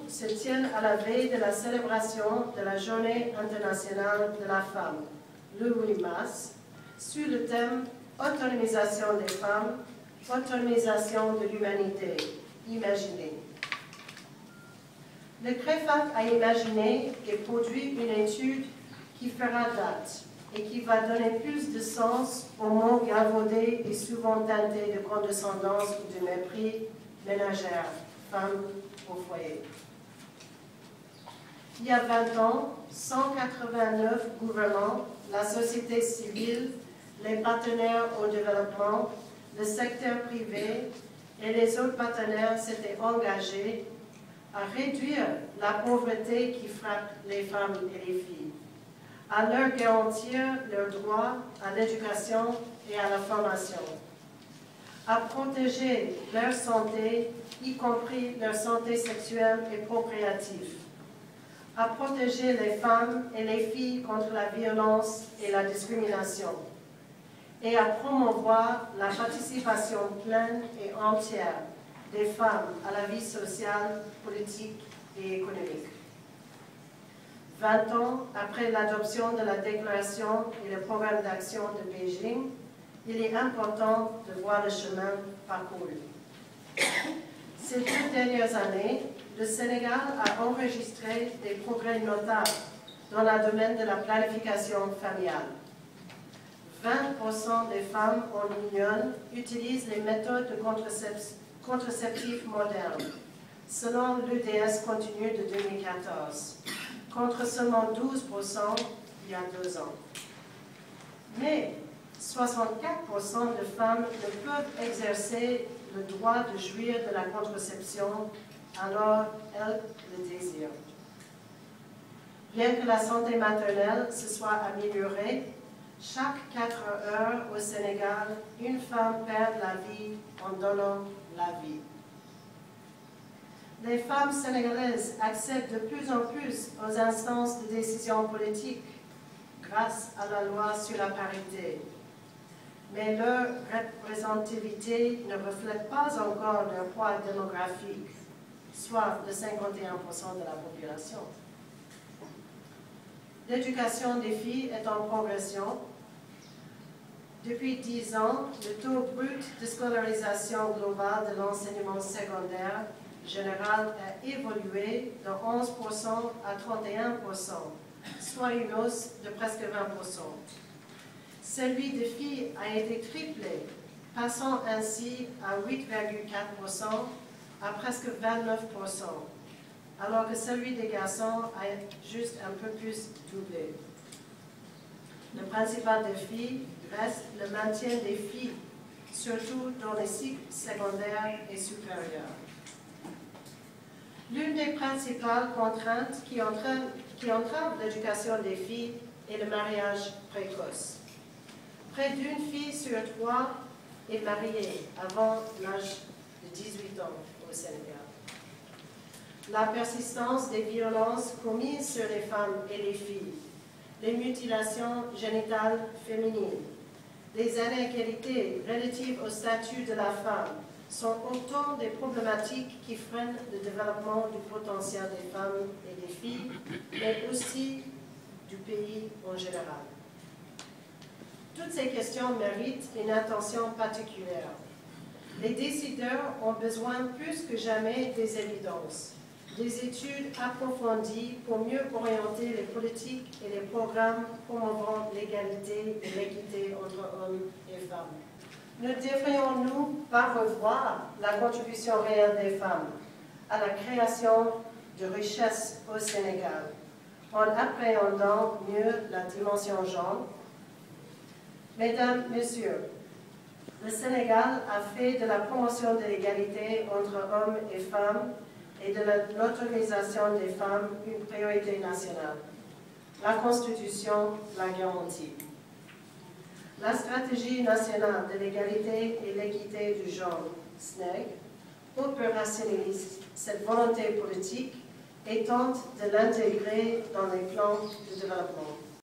se tiennent à la veille de la célébration de la Journée internationale de la femme, le 8 mars, sur le thème « Autonomisation des femmes, autonomisation de l'humanité, imaginez ». Le CREFAC a imaginé et produit une étude qui fera date et qui va donner plus de sens aux mots galvaudés et souvent teintés de condescendance ou de mépris ménagère, femme au foyer. Il y a 20 ans, 189 gouvernements, la société civile, les partenaires au développement, le secteur privé et les autres partenaires s'étaient engagés à réduire la pauvreté qui frappe les femmes et les filles, à leur garantir leur droit à l'éducation et à la formation, à protéger leur santé, y compris leur santé sexuelle et procréative, à protéger les femmes et les filles contre la violence et la discrimination, et à promouvoir la participation pleine et entière des femmes à la vie sociale, politique et économique. 20 ans après l'adoption de la déclaration et le programme d'action de Beijing, il est important de voir le chemin parcouru. Ces 2 dernières années, le Sénégal a enregistré des progrès notables dans le domaine de la planification familiale. 20% des femmes en Union utilisent les méthodes de contraceptifs modernes, selon l'UDS continu de 2014, contre seulement 12% il y a 2 ans. Mais 64% de femmes ne peuvent exercer le droit de jouir de la contraception alors elles le désirent. Bien que la santé maternelle se soit améliorée, chaque 4 heures au Sénégal, une femme perd la vie en donnant la vie. Les femmes sénégalaises accèdent de plus en plus aux instances de décision politique grâce à la loi sur la parité. Mais leur représentativité ne reflète pas encore leur poids démographique, soit de 51% de la population. L'éducation des filles est en progression. Depuis 10 ans, le taux brut de scolarisation globale de l'enseignement secondaire général a évolué de 11% à 31%, soit une hausse de presque 20%. Celui des filles a été triplé, passant ainsi à 8,4% à presque 29%, alors que celui des garçons a juste un peu plus doublé. Le principal défi reste le maintien des filles, surtout dans les cycles secondaires et supérieurs. L'une des principales contraintes qui entrave l'éducation des filles est le mariage précoce. Près d'une fille sur 3 est mariée avant l'âge de 18 ans au Sénégal. La persistance des violences commises sur les femmes et les filles, les mutilations génitales féminines, les inégalités relatives au statut de la femme sont autant des problématiques qui freinent le développement du potentiel des femmes et des filles, mais aussi du pays en général. Toutes ces questions méritent une attention particulière. Les décideurs ont besoin plus que jamais des évidences, des études approfondies pour mieux orienter les politiques et les programmes promouvant l'égalité et l'équité entre hommes et femmes. Ne devrions-nous pas revoir la contribution réelle des femmes à la création de richesses au Sénégal, en appréhendant mieux la dimension genre? Mesdames, Messieurs, le Sénégal a fait de la promotion de l'égalité entre hommes et femmes et de l'autonomisation des femmes une priorité nationale. La Constitution la garantit. La stratégie nationale de l'égalité et l'équité du genre, SNEG, opérationnalise cette volonté politique et tente de l'intégrer dans les plans de développement.